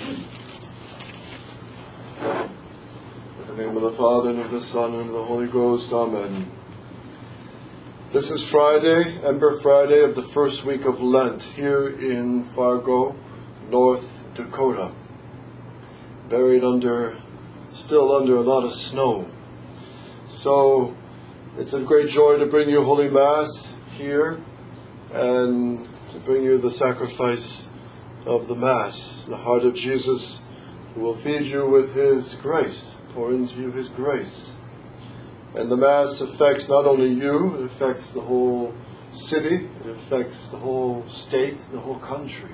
In the name of the Father, and of the Son, and of the Holy Ghost. Amen. This is Friday, Ember Friday of the first week of Lent, here in Fargo, North Dakota. Buried still under a lot of snow. So, it's a great joy to bring you Holy Mass here, and to bring you the sacrifice of the Mass, the heart of Jesus, who will feed you with His grace, pour into you His grace. And the Mass affects not only you, it affects the whole city, it affects the whole state, the whole country.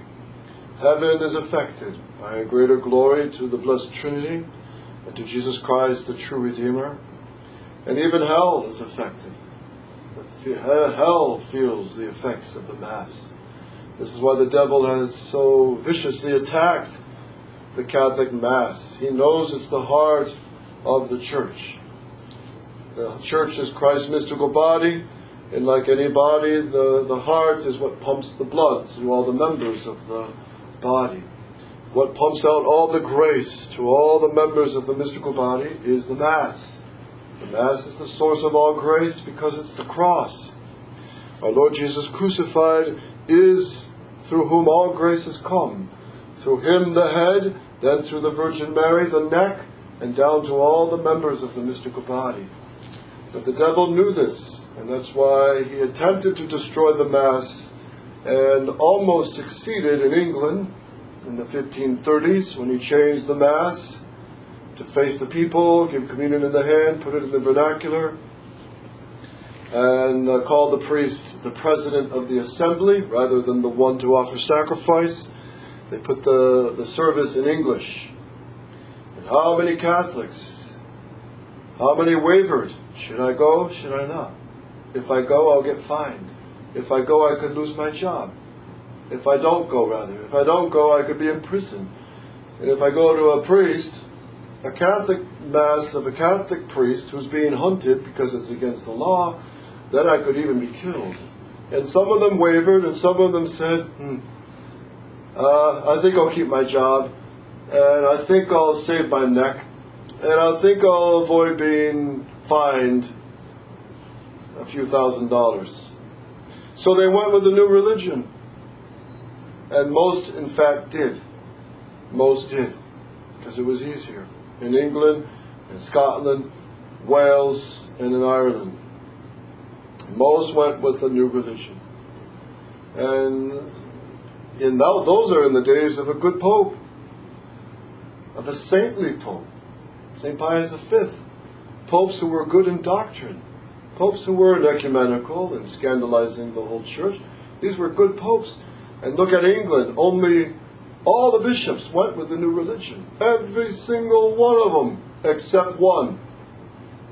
Heaven is affected by a greater glory to the Blessed Trinity and to Jesus Christ, the true Redeemer. And even hell is affected. Hell feels the effects of the Mass. This is why the devil has so viciously attacked the Catholic Mass. He knows it's the heart of the Church. The Church is Christ's mystical body, and like any body, the heart is what pumps the blood to all the members of the body. What pumps out all the grace to all the members of the mystical body is the Mass. The Mass is the source of all grace because it's the cross. Our Lord Jesus crucified is through whom all grace has come. Through Him the head, then through the Virgin Mary the neck, and down to all the members of the mystical body. But the devil knew this, and that's why he attempted to destroy the Mass, and almost succeeded in England in the 1530s when he changed the Mass to face the people, give communion in the hand, put it in the vernacular, and call the priest the president of the assembly rather than the one to offer sacrifice. They put the service in English. And how many Catholics, how many wavered? Should I go? Should I not? If I go, I'll get fined. If I go, I could lose my job. If I don't go, rather. If I don't go, I could be in prison. And if I go to a priest, a Catholic Mass of a Catholic priest who's being hunted because it's against the law, then I could even be killed. And some of them wavered, and some of them said, I think I'll keep my job, and I think I'll save my neck, and I think I'll avoid being fined a few $1,000s. So they went with the new religion. And most, in fact, did. Most did. Because it was easier. In England, in Scotland, Wales, and in Ireland. Most went with the new religion. And those are in the days of a good pope. Of a saintly pope. St. Pius V. Popes who were good in doctrine. Popes who weren't ecumenical and scandalizing the whole church. These were good popes. And look at England. Only all the bishops went with the new religion. Every single one of them, except one.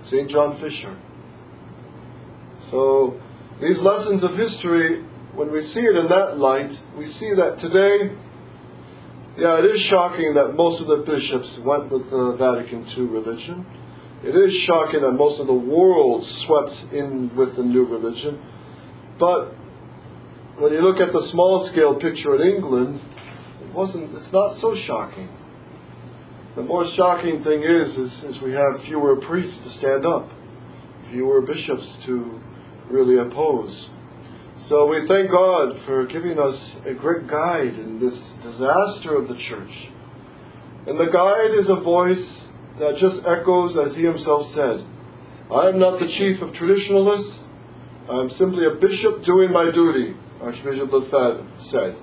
St. John Fisher. So, these lessons of history, when we see it in that light, we see that today, it is shocking that most of the bishops went with the Vatican II religion. It is shocking that most of the world swept in with the new religion. But when you look at the small-scale picture in England, it's not so shocking. The more shocking thing is we have fewer priests to stand up, fewer bishops to really oppose. So we thank God for giving us a great guide in this disaster of the church. And the guide is a voice that just echoes as he himself said, I am not the chief of traditionalists, I am simply a bishop doing my duty, Archbishop Lefebvre said.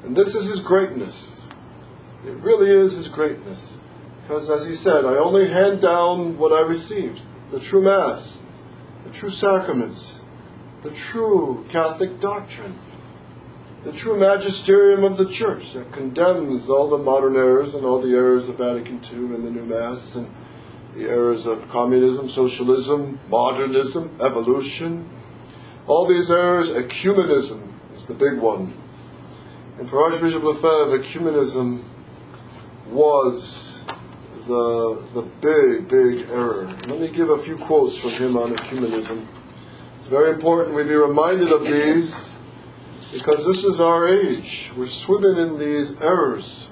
And this is his greatness. It really is his greatness. Because as he said, I only hand down what I received, the true Mass, the true sacraments, the true Catholic doctrine, the true magisterium of the Church that condemns all the modern errors and all the errors of Vatican II and the new Mass and the errors of communism, socialism, modernism, evolution. All these errors, ecumenism is the big one. And for Archbishop Lefebvre, ecumenism was the big error. Let me give a few quotes from him on ecumenism. It's very important we be reminded of these, because this is our age. We're swimming in these errors.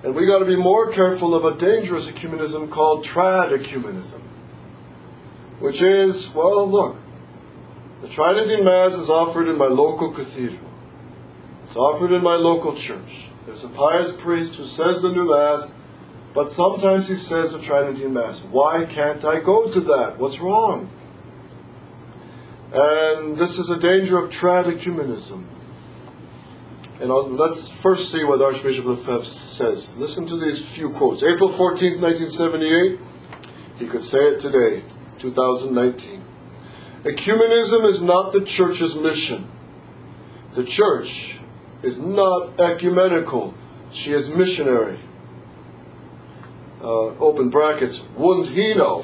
And we got to be more careful of a dangerous ecumenism called trad-ecumenism, which is, well, look, the Tridentine Mass is offered in my local cathedral. It's offered in my local church. There's a pious priest who says the new Mass, but sometimes he says the Tridentine Mass. Why can't I go to that? What's wrong? And this is a danger of trad-ecumenism. And let's first see what Archbishop Lefebvre says. Listen to these few quotes. April 14th, 1978. He could say it today, 2019. Ecumenism is not the Church's mission. The Church is not ecumenical. She is missionary. Open brackets. Wouldn't he know?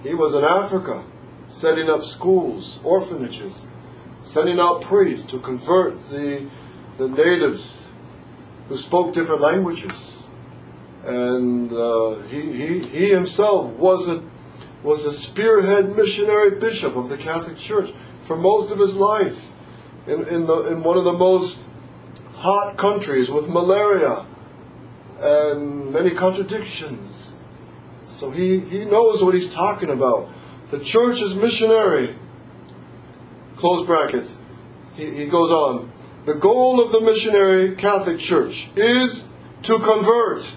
He was in Africa, setting up schools, orphanages, sending out priests to convert the natives who spoke different languages. And he himself was a spearhead missionary bishop of the Catholic Church for most of his life in one of the most hot countries with malaria and many contradictions. So he knows what he's talking about. The Church is missionary. Close brackets. He goes on. The goal of the missionary Catholic Church is to convert.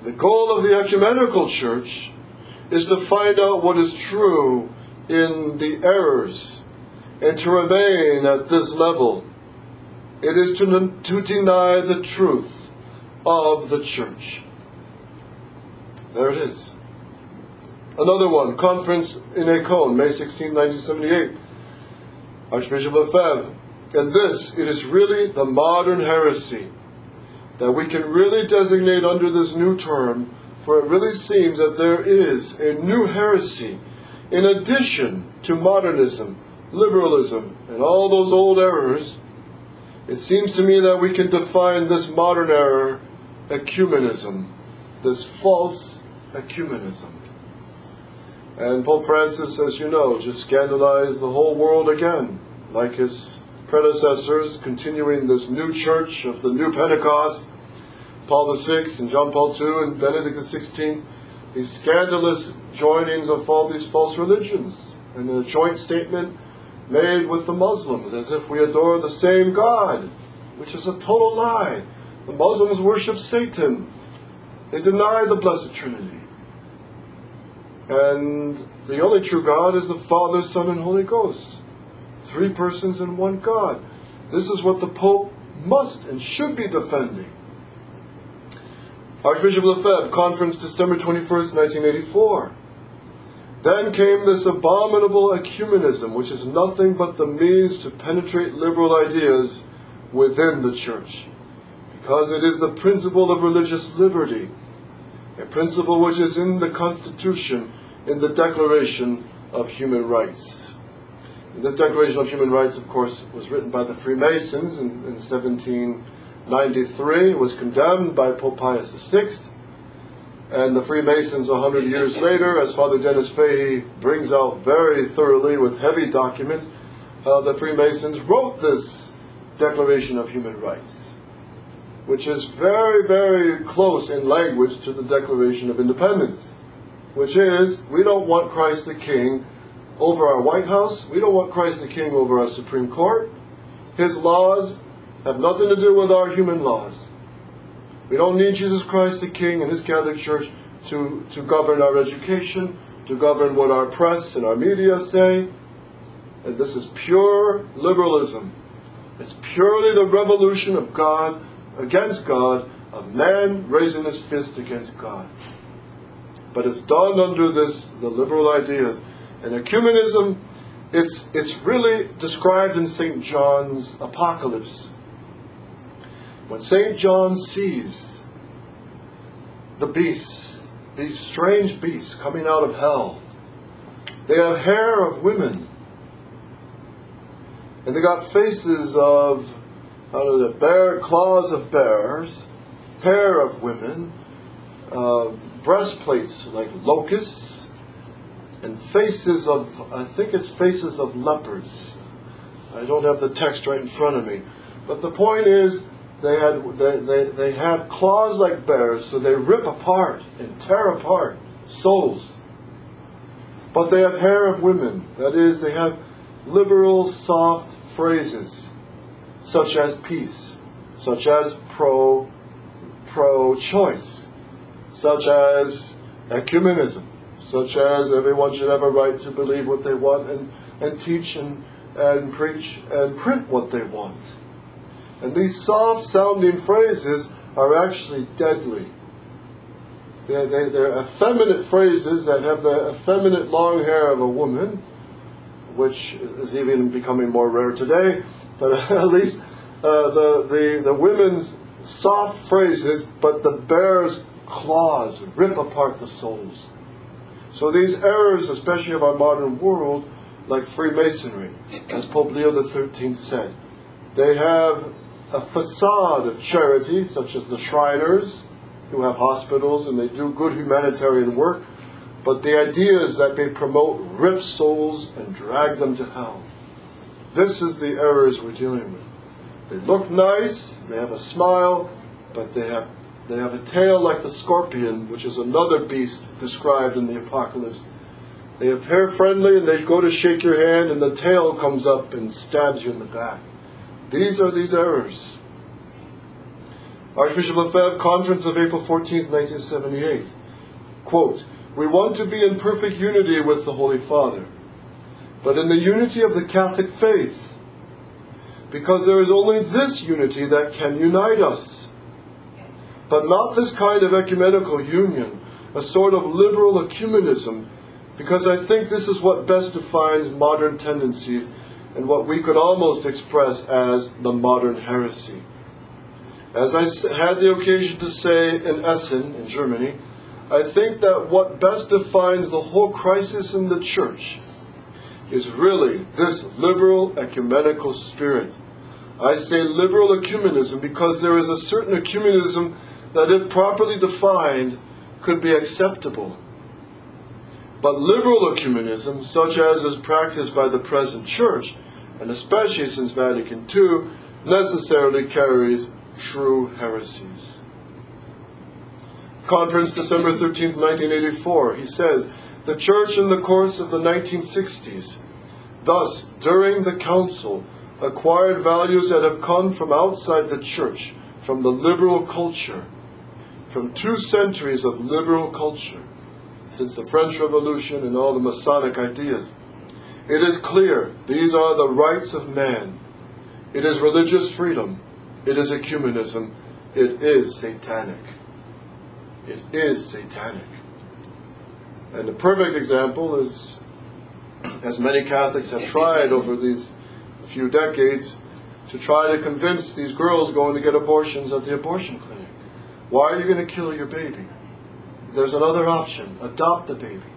The goal of the ecumenical church is to find out what is true in the errors and to remain at this level. It is to deny the truth of the church. There it is. Another one, Conference in Hewko, May 16, 1978. Archbishop Lefebvre. And this, it is really the modern heresy that we can really designate under this new term, for it really seems that there is a new heresy in addition to modernism, liberalism, and all those old errors. It seems to me that we can define this modern error, ecumenism, this false ecumenism. And Pope Francis, as you know, just scandalized the whole world again, like his predecessors, continuing this new church of the new Pentecost, Paul VI and John Paul II and Benedict XVI, these scandalous joinings of all these false religions, and a joint statement made with the Muslims, as if we adore the same God, which is a total lie. The Muslims worship Satan. They deny the Blessed Trinity. And the only true God is the Father, Son, and Holy Ghost. 3 persons in one God. This is what the Pope must and should be defending. Archbishop Lefebvre, Conference, December 21st, 1984. Then came this abominable ecumenism, which is nothing but the means to penetrate liberal ideas within the Church, because it is the principle of religious liberty, a principle which is in the Constitution, in the Declaration of Human Rights. And this Declaration of Human Rights, of course, was written by the Freemasons in 1793. It was condemned by Pope Pius VI. And the Freemasons, 100 years later, as Father Dennis Fahey brings out very thoroughly with heavy documents, the Freemasons wrote this Declaration of Human Rights, which is very, very close in language to the Declaration of Independence, which is, we don't want Christ the King over our White House. We don't want Christ the King over our Supreme Court. His laws have nothing to do with our human laws. We don't need Jesus Christ the King and His Catholic Church to govern our education, to govern what our press and our media say. And this is pure liberalism. It's purely the revolution of God against God, of man raising his fist against God. But it's done under the liberal ideas. And ecumenism, it's really described in St. John's Apocalypse. When St. John sees the beasts, these strange beasts coming out of hell, they have hair of women, and they got faces of, claws of bears, hair of women, breastplates like locusts, and faces of, I think it's faces of leopards. I don't have the text right in front of me. But the point is, they have claws like bears, so they rip apart and tear apart souls. But they have hair of women. That is, they have liberal, soft phrases, such as peace, such as pro-choice, such as ecumenism, such as everyone should have a right to believe what they want and teach and preach and print what they want. And these soft-sounding phrases are actually deadly. They're effeminate phrases that have the effeminate long hair of a woman, which is even becoming more rare today. But at least the women's soft phrases, but the bear's claws rip apart the souls. So these errors, especially of our modern world, like Freemasonry, as Pope Leo XIII said, they have a facade of charity, such as the Shriners, who have hospitals and they do good humanitarian work, but the idea is that they promote rip souls and drag them to hell. This is the errors we're dealing with. They look nice, they have a smile, but they have a tail like the scorpion, which is another beast described in the Apocalypse. They appear friendly and they go to shake your hand and the tail comes up and stabs you in the back. These are these errors. Archbishop Lefebvre, Conference of April 14th, 1978. Quote, "We want to be in perfect unity with the Holy Father, but in the unity of the Catholic faith, because there is only this unity that can unite us, but not this kind of ecumenical union, a sort of liberal ecumenism, because I think this is what best defines modern tendencies and what we could almost express as the modern heresy. As I had the occasion to say in Essen, in Germany, I think that what best defines the whole crisis in the Church is really this liberal ecumenical spirit. I say liberal ecumenism because there is a certain ecumenism that, if properly defined, could be acceptable. But liberal ecumenism, such as is practiced by the present Church, and especially since Vatican II, necessarily carries true heresies." Conference, December 13th, 1984. He says, "The Church in the course of the 1960s, thus, during the Council, acquired values that have come from outside the Church, from the liberal culture, from 2 centuries of liberal culture, since the French Revolution and all the Masonic ideas. It is clear these are the rights of man. It is religious freedom. It is ecumenism. It is satanic." It is satanic. And the perfect example is, as many Catholics have tried over these few decades, to try to convince these girls going to get abortions at the abortion clinic. Why are you going to kill your baby? There's another option. Adopt the baby.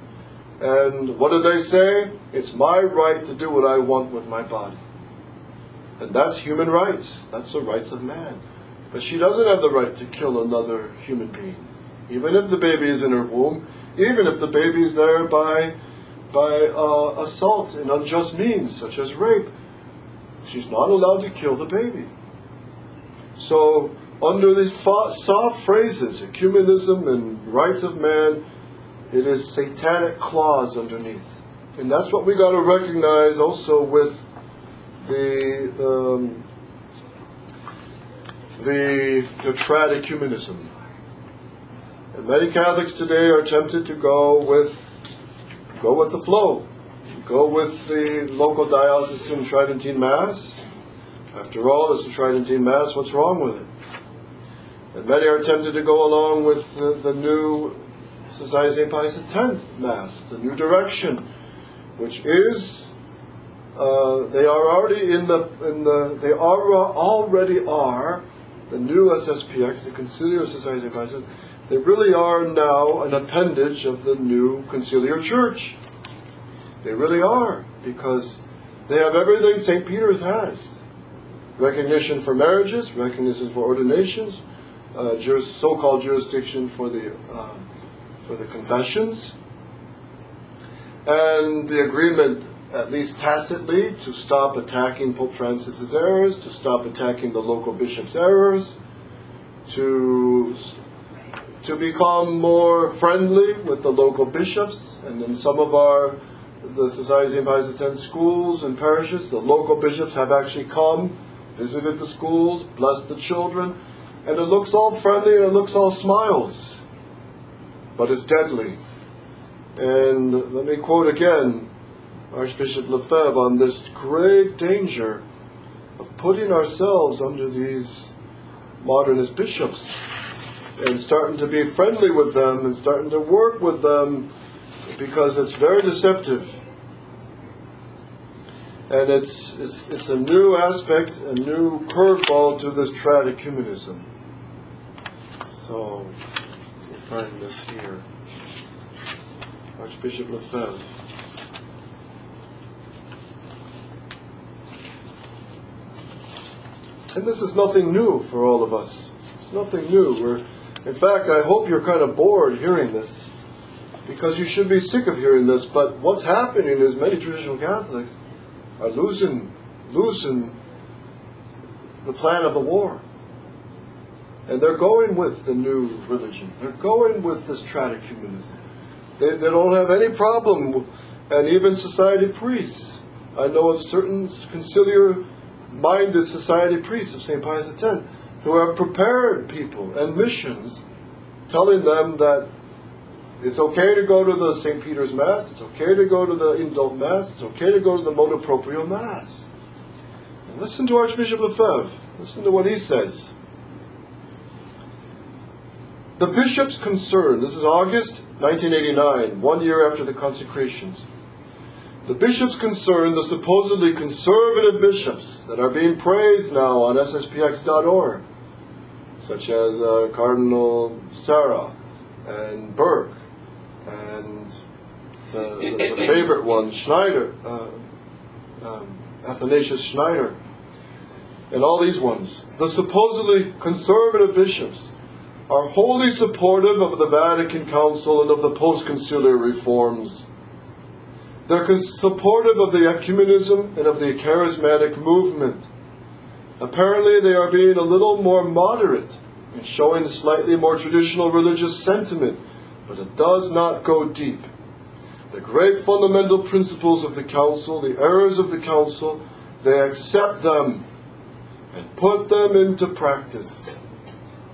And what do they say? It's my right to do what I want with my body. And that's human rights. That's the rights of man. But she doesn't have the right to kill another human being. Even if the baby is in her womb, even if the baby is there by assault and unjust means, such as rape, she's not allowed to kill the baby. So, under these soft phrases, ecumenism and rights of man, it is satanic claws underneath. And that's what we got to recognize also with the trad ecumenism. And many Catholics today are tempted to go with the flow. Go with the local diocesan Tridentine Mass. After all, it's a Tridentine Mass. What's wrong with it? And many are tempted to go along with the new Society of St. Pius X Mass, the new direction, which is they already are the new SSPX, the Conciliar Society of St. Pius X. They really are now an appendage of the new Conciliar Church. They really are, because they have everything St. Peter's has. Recognition for marriages, recognition for ordinations, so-called jurisdiction for the confessions, and the agreement at least tacitly, to stop attacking Pope Francis's errors, to stop attacking the local bishop's errors, to become more friendly with the local bishops. And in some of the Society of Pius X schools and parishes, the local bishops have actually come, visited the schools, blessed the children, and it looks all friendly and it looks all smiles. But it's deadly. And let me quote again Archbishop Lefebvre on this grave danger of putting ourselves under these modernist bishops and starting to be friendly with them and starting to work with them, because it's very deceptive. And it's a new aspect, a new curveball to this tradecumenism. So we'll find this here. Archbishop Lefebvre. And this is nothing new for all of us. It's nothing new. In fact, I hope you're kind of bored hearing this, because you should be sick of hearing this. But what's happening is many traditional Catholics are losing the plan of the war. And they're going with the new religion. They're going with this tradecumenism. They don't have any problem. And even society priests. I know of certain conciliar-minded society priests of St. Pius X who have prepared people and missions, telling them that it's okay to go to the St. Peter's Mass, it's okay to go to the Indult Mass, it's okay to go to the Motu Proprio Mass. And listen to Archbishop Lefebvre. Listen to what he says. The bishop's concern, this is August 1989, 1 year after the consecrations. The bishop's concern, the supposedly conservative bishops that are being praised now on SSPX.org, such as Cardinal Sarah and Burke, and the favorite one, Schneider, Athanasius Schneider, and all these ones. The supposedly conservative bishops are wholly supportive of the Vatican Council and of the post-conciliar reforms. They're supportive of the ecumenism and of the charismatic movement. Apparently they are being a little more moderate and showing slightly more traditional religious sentiment, but it does not go deep. The great fundamental principles of the Council, the errors of the Council, they accept them and put them into practice.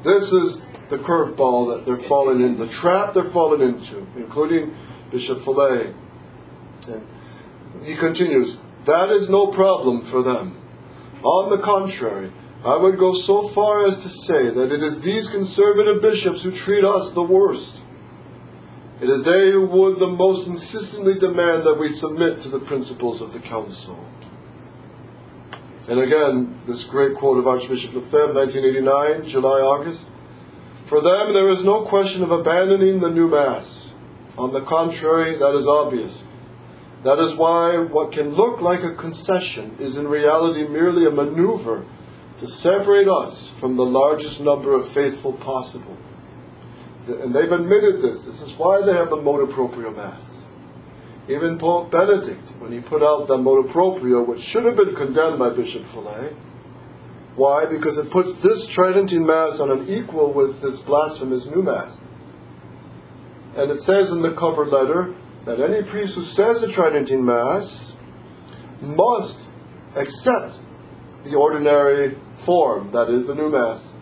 This is the curveball that they're falling in, the trap they're falling into, including Bishop Fillet. And he continues, that is no problem for them. On the contrary, I would go so far as to say that it is these conservative bishops who treat us the worst. It is they who would the most insistently demand that we submit to the principles of the Council. And again, this great quote of Archbishop Lefebvre, 1989, July, August. For them, there is no question of abandoning the new Mass. On the contrary, that is obvious. That is why what can look like a concession is in reality merely a maneuver to separate us from the largest number of faithful possible. And they've admitted this. This is why they have the Motu Proprio Mass. Even Pope Benedict, when he put out the Motu Proprio, which should have been condemned by Bishop Fillet. Why? Because it puts this Tridentine Mass on an equal with this blasphemous new Mass. And it says in the cover letter that any priest who says the Tridentine Mass must accept the ordinary form, that is, the new Mass.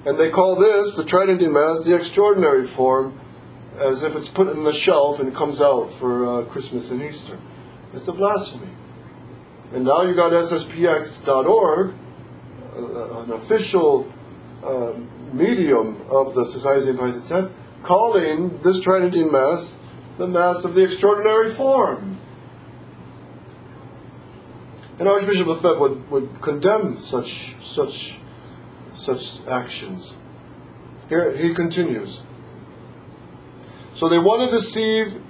And they call this, the Tridentine Mass, the extraordinary form, as if it's put in the shelf and comes out for Christmas and Easter. It's a blasphemy. And now you got SSPX.org, an official medium of the Society of Pius X, calling this Tridentine Mass the Mass of the extraordinary form. And Archbishop Lefebvre would condemn such actions. Here he continues. So they want to deceive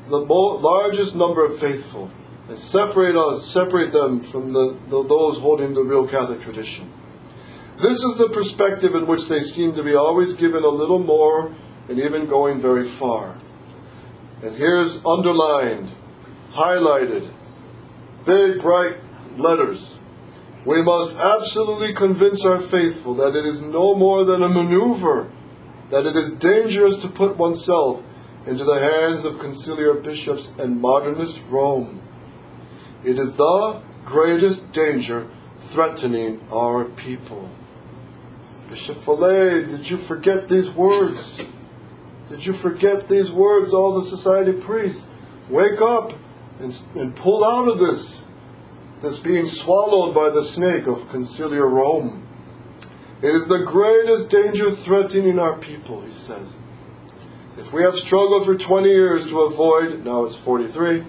the largest number of faithful and separate them from those holding the real Catholic tradition. This is the perspective in which they seem to be always given a little more and even going very far. And here's underlined, highlighted, big, bright letters. We must absolutely convince our faithful that it is no more than a maneuver, that it is dangerous to put oneself into the hands of conciliar bishops and modernist Rome. It is the greatest danger threatening our people. Bishop Fillet, did you forget these words? Did you forget these words, all the society priests? Wake up and pull out of this being swallowed by the snake of conciliar Rome. It is the greatest danger threatening our people, he says. If we have struggled for 20 years to avoid, now it's 43,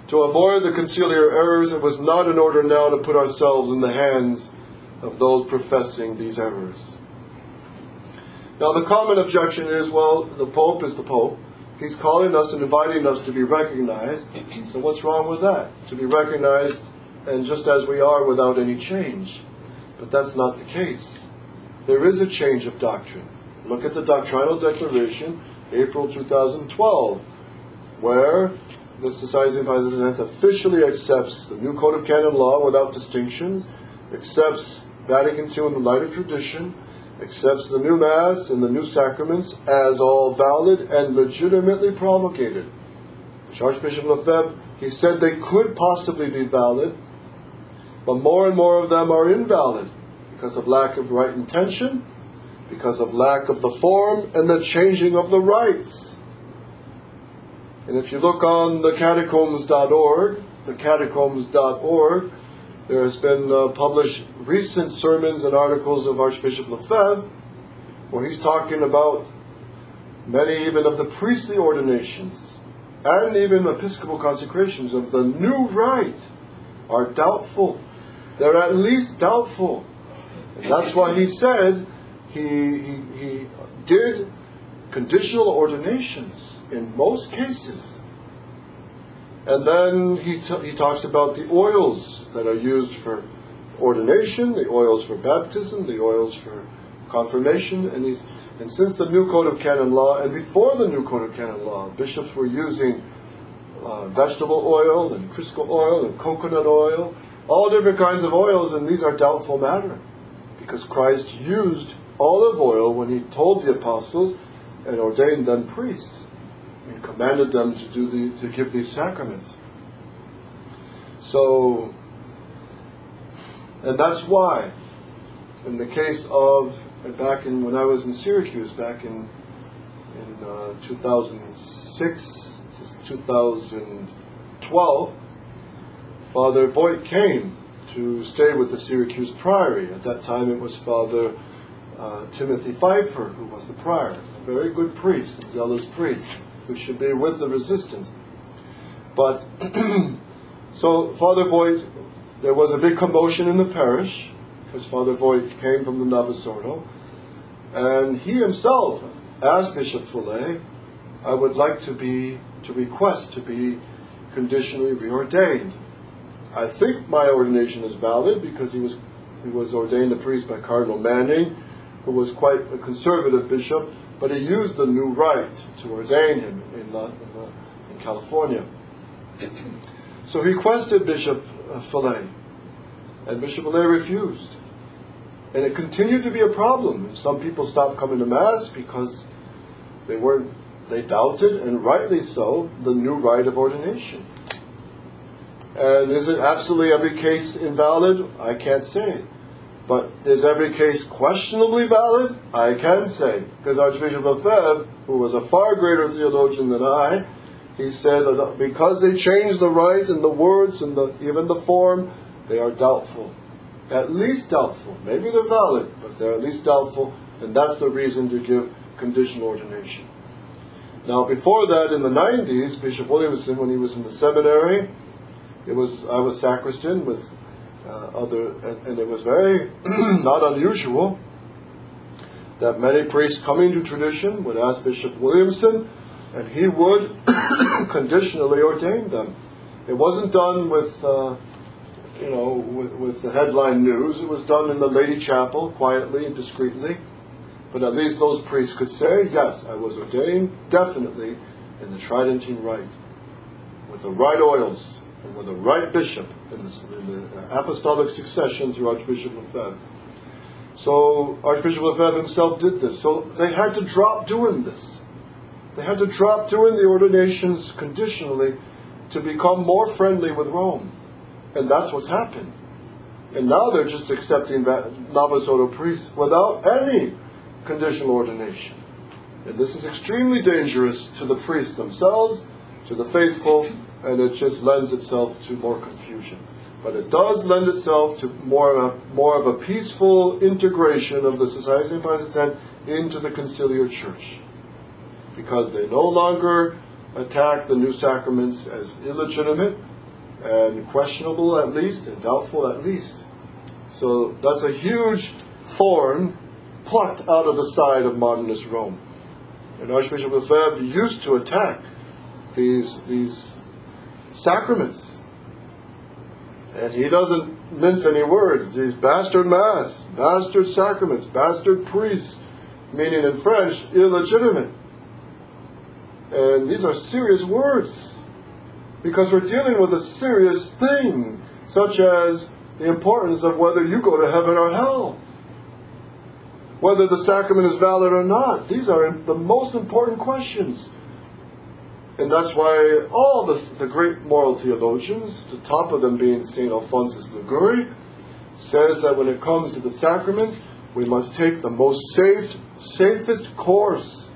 to avoid the conciliar errors, it was not in order now to put ourselves in the hands of those professing these errors. Now the common objection is, well, the Pope is the Pope. He's calling us and inviting us to be recognized. So what's wrong with that? To be recognized and just as we are without any change. But that's not the case. There is a change of doctrine. Look at the Doctrinal Declaration, April 2012, where the Society of Presidents officially accepts the new Code of Canon Law without distinctions, accepts Vatican II in the light of tradition, accepts the new Mass and the new sacraments as all valid and legitimately promulgated. Archbishop Lefebvre, he said they could possibly be valid, but more and more of them are invalid because of lack of right intention, because of lack of the form, and the changing of the rites. And if you look on the catacombs.org, there has been published recent sermons and articles of Archbishop Lefebvre, where he's talking about many even of the priestly ordinations and even Episcopal consecrations of the new rite are doubtful. They're at least doubtful. And that's why he said he did conditional ordinations in most cases. And then he talks about the oils that are used for ordination, the oils for baptism, the oils for confirmation, and since the new Code of Canon Law, and before the new Code of Canon Law, bishops were using vegetable oil and Crisco oil and coconut oil, all different kinds of oils, and these are doubtful matter, because Christ used olive oil when he told the apostles and ordained them priests and commanded them to give these sacraments. So, and that's why, in the case of when I was in Syracuse back in 2006 to 2012, Father Voigt came to stay with the Syracuse Priory. At that time, it was Father Timothy Pfeiffer who was the prior, a very good priest, a zealous priest, who should be with the resistance. But so Father Voigt, there was a big commotion in the parish because Father Voigt came from the Novus Ordo, and he himself asked Bishop Fillet, I would like to request to be conditionally reordained. I think my ordination is valid because he was ordained a priest by Cardinal Manning, who was quite a conservative bishop, but he used the new rite to ordain him in California. So he requested Bishop Fillet, and Bishop Fillet refused. And it continued to be a problem. Some people stopped coming to Mass because they doubted, and rightly so, the new rite of ordination. And is it absolutely every case invalid? I can't say. But is every case questionably valid? I can say. Because Archbishop Lefebvre, who was a far greater theologian than I, he said that because they changed the rite and the words and even the form, they are doubtful. At least doubtful. Maybe they're valid, but they're at least doubtful, and that's the reason to give conditional ordination. Now, before that, in the 90s, Bishop Williamson, when he was in the seminary, I was sacristan with and it was very not unusual that many priests coming to tradition would ask Bishop Williamson, and he would conditionally ordain them. It wasn't done with with the headline news. It was done in the Lady Chapel, quietly and discreetly. But at least those priests could say, yes, I was ordained definitely in the Tridentine Rite, with the right oils, and with the right bishop in the apostolic succession through Archbishop Lefebvre. So Archbishop Lefebvre himself did this. So they had to drop doing this. They had to drop doing the ordinations conditionally to become more friendly with Rome. And that's what's happened. And now they're just accepting novice order priests without any conditional ordination. And this is extremely dangerous to the priests themselves, to the faithful, and it just lends itself to more confusion. But it does lend itself to more of a peaceful integration of the Society of St. Pius X into the conciliar church. Because they no longer attack the new sacraments as illegitimate and questionable at least, and doubtful at least. So that's a huge thorn plucked out of the side of modernist Rome. And Archbishop Lefebvre used to attack these sacraments. And he doesn't mince any words. These bastard mass, bastard sacraments, bastard priests, meaning in French, illegitimate. And these are serious words, because we're dealing with a serious thing, such as the importance of whether you go to heaven or hell, whether the sacrament is valid or not. These are the most important questions. And that's why all the great moral theologians, the top of them being St. Alphonsus Liguori, says that when it comes to the sacraments, we must take the most safest course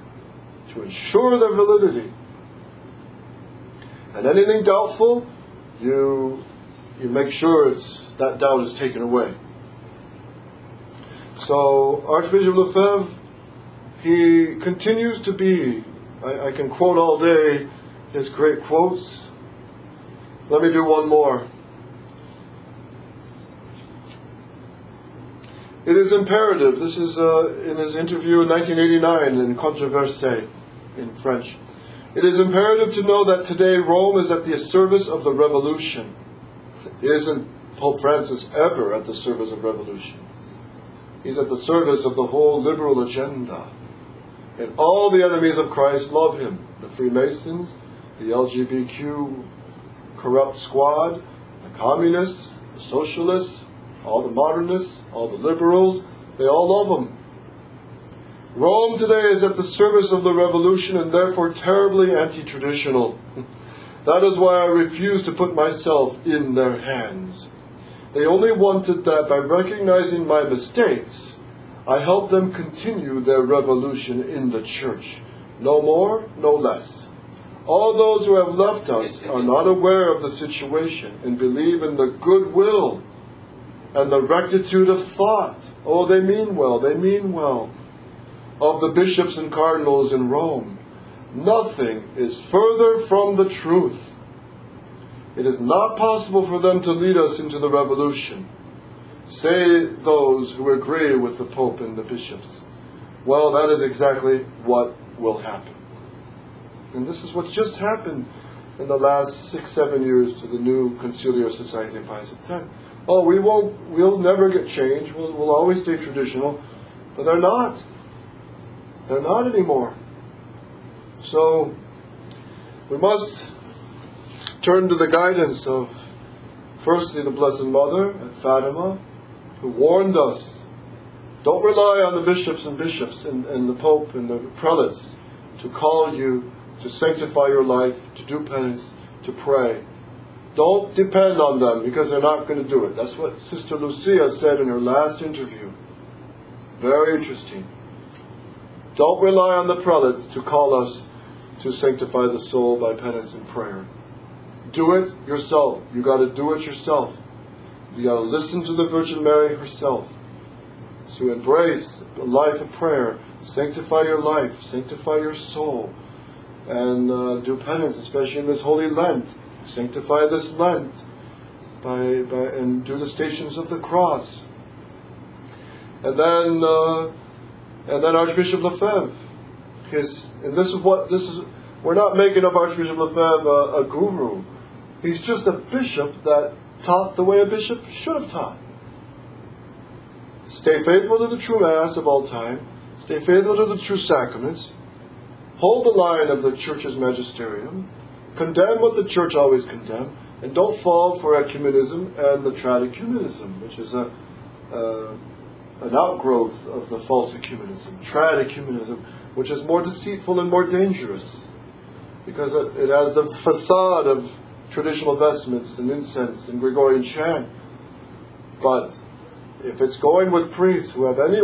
to ensure their validity. And anything doubtful, you make sure that doubt is taken away. So Archbishop Lefebvre, he continues to be, I can quote all day his great quotes. Let me do one more. It is imperative, this is in his interview in 1989 in Controversé in French. It is imperative to know that today Rome is at the service of the revolution. Isn't Pope Francis ever at the service of revolution? He's at the service of the whole liberal agenda. And all the enemies of Christ love him. The Freemasons, the LGBTQ corrupt squad, the communists, the socialists, all the modernists, all the liberals, they all love him. Rome today is at the service of the revolution and therefore terribly anti-traditional. That is why I refuse to put myself in their hands. They only wanted that by recognizing my mistakes, I helped them continue their revolution in the church. No more, no less. All those who have left us are not aware of the situation and believe in the goodwill and the rectitude of thought. Oh, they mean well, of the bishops and cardinals in Rome. Nothing is further from the truth. It is not possible for them to lead us into the revolution, say those who agree with the Pope and the bishops. Well, that is exactly what will happen. And this is what just happened in the last 6-7 years to the new Conciliar Society of Pius X. Oh, we'll never get change, we'll always stay traditional, but they're not. They're not anymore. So, we must turn to the guidance of, firstly, the Blessed Mother at Fatima, who warned us, don't rely on the bishops and the Pope and the prelates to call you to sanctify your life, to do penance, to pray. Don't depend on them, because they're not going to do it. That's what Sister Lucia said in her last interview. Very interesting. Don't rely on the prelates to call us to sanctify the soul by penance and prayer. Do it yourself. You got to do it yourself. You got to listen to the Virgin Mary herself. So embrace a life of prayer. Sanctify your life. Sanctify your soul. And do penance, especially in this Holy Lent. Sanctify this Lent and do the Stations of the Cross. And then Archbishop Lefebvre. We're not making of Archbishop Lefebvre a guru. He's just a bishop that taught the way a bishop should have taught. Stay faithful to the true Mass of all time. Stay faithful to the true sacraments. Hold the line of the Church's magisterium. Condemn what the Church always condemned. And don't fall for ecumenism and the tradecumenism, which is an outgrowth of the false ecumenism. Tradecumenism, which is more deceitful and more dangerous, because it has the facade of traditional vestments and incense and Gregorian chant. But if it's going with priests who have in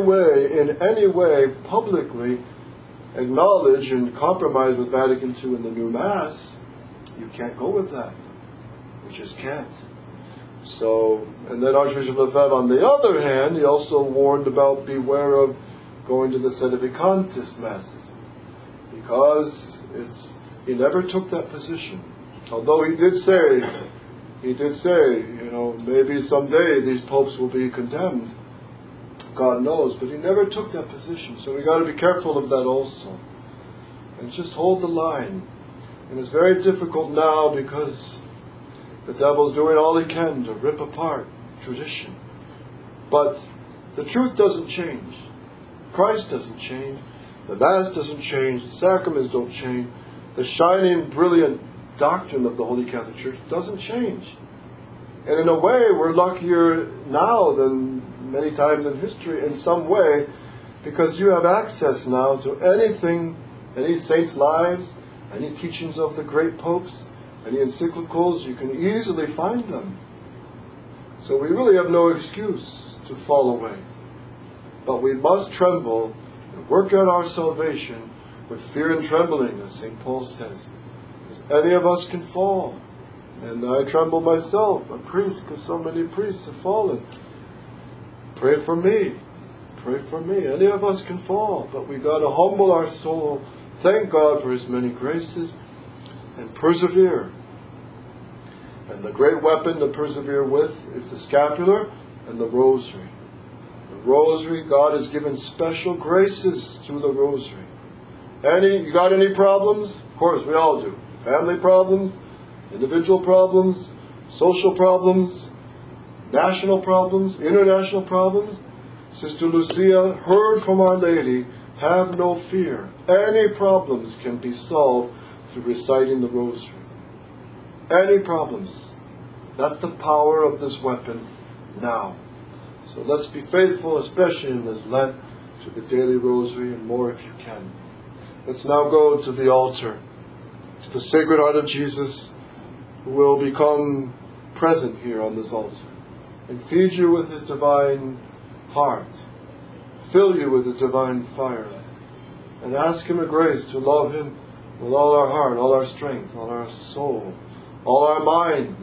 any way, publicly acknowledge and compromise with Vatican II in the new Mass, you can't go with that. You just can't. So, and then Archbishop Lefebvre, on the other hand, he also warned about beware of going to the sedevacantist masses, because he never took that position. Although he did say, maybe someday these popes will be condemned. God knows, but he never took that position. So we got to be careful of that also, and just hold the line. And it's very difficult now because the devil's doing all he can to rip apart tradition. But the truth doesn't change. Christ doesn't change. The Mass doesn't change. The sacraments don't change. The shining, brilliant doctrine of the Holy Catholic Church doesn't change. And in a way, we're luckier now than many times in history in some way, because you have access now to anything, any saints' lives, any teachings of the great popes, any encyclicals. You can easily find them. So we really have no excuse to fall away. But we must tremble and work out our salvation with fear and trembling, as St. Paul says. Because any of us can fall. And I tremble myself, a priest, because so many priests have fallen. Pray for me. Pray for me. Any of us can fall, but we got to humble our soul, thank God for His many graces, and persevere. And the great weapon to persevere with is the scapular and the rosary. The rosary, God has given special graces through the rosary. You got any problems? Of course, we all do. Family problems, individual problems, social problems, national problems, international problems. Sister Lucia heard from Our Lady, have no fear. Any problems can be solved through reciting the rosary. Any problems. That's the power of this weapon now. So let's be faithful, especially in this Lent, to the daily rosary, and more if you can. Let's now go to the altar, to the Sacred Heart of Jesus, who will become present here on this altar and feed you with His divine heart, fill you with His divine fire, and ask Him a grace to love Him with all our heart, all our strength, all our soul, all our mind,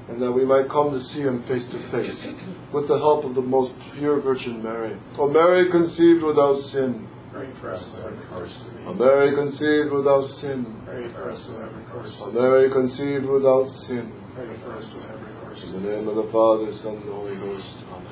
and that we might come to see Him face to face with the help of the most pure Virgin Mary. O Mary, conceived without sin, pray for us who have recourse to Thee. O Mary, conceived without sin, Pray for us who have recourse O to Thee. Mary, conceived without sin. Pray for us who have recourse to In Thee. the name of the Father, Son, and the Holy Ghost. Amen.